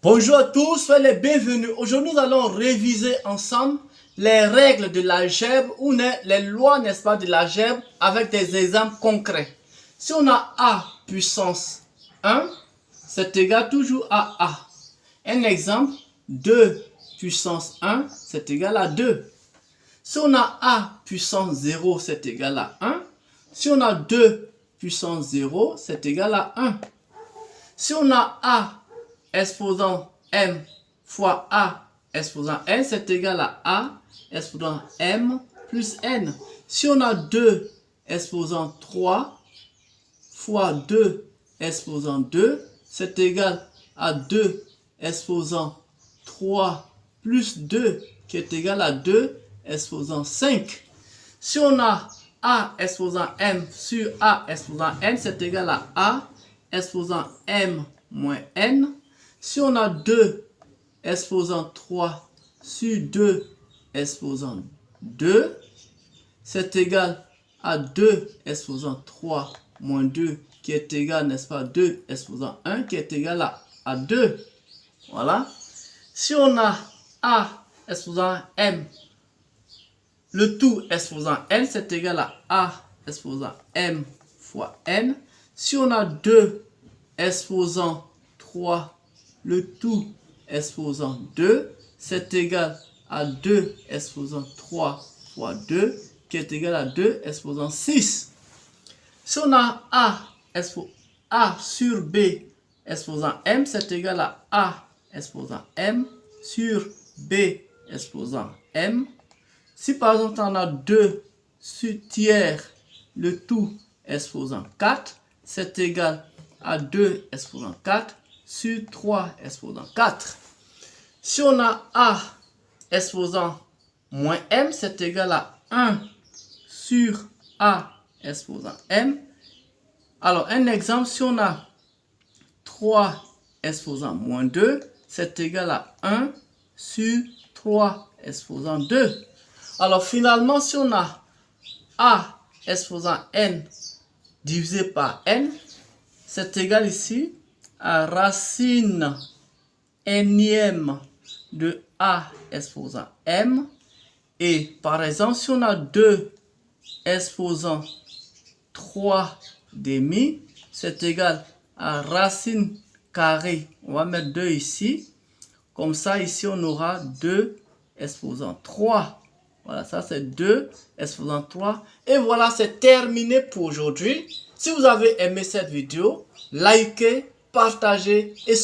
Bonjour à tous, soyez les bienvenus. Aujourd'hui, nous allons réviser ensemble les règles de l'algèbre ou les lois, n'est-ce pas, de l'algèbre avec des exemples concrets. Si on a a puissance 1, c'est égal toujours à a. Un exemple, 2 puissance 1, c'est égal à 2. Si on a a puissance 0, c'est égal à 1. Si on a 2 puissance 0, c'est égal à 1. Si on a a exposant m fois a exposant n, c'est égal à a exposant m plus n. Si on a 2 exposant 3 fois 2 exposant 2, c'est égal à 2 exposant 3 plus 2, qui est égal à 2 exposant 5. Si on a a exposant m sur a exposant n, c'est égal à a exposant m moins n. Si on a 2 exposant 3 sur 2 exposant 2, c'est égal à 2 exposant 3 moins 2, qui est égal, n'est-ce pas, 2 exposant 1, qui est égal à 2. Voilà. Si on a a exposant m, le tout exposant n, c'est égal à a exposant m fois n. Si on a 2 exposant 3, le tout exposant 2, c'est égal à 2 exposant 3 fois 2, qui est égal à 2 exposant 6. Si on a a sur b exposant m, c'est égal à a exposant m sur b exposant m. Si par exemple on a 2 sur tiers, le tout exposant 4, c'est égal à 2 exposant 4 sur 3 exposant 4. Si on a a exposant moins m, c'est égal à 1 sur a exposant m. Alors, un exemple, si on a 3 exposant moins 2, c'est égal à 1 sur 3 exposant 2. Alors, finalement, si on a a exposant n divisé par n, c'est égal ici à racine énième de a exposant m. Et par exemple, si on a 2 exposant 3 demi, c'est égal à racine carrée. On va mettre 2 ici. Comme ça, ici, on aura 2 exposant 3. Voilà, ça c'est 2 exposant 3. Et voilà, c'est terminé pour aujourd'hui. Si vous avez aimé cette vidéo, likez, partagez et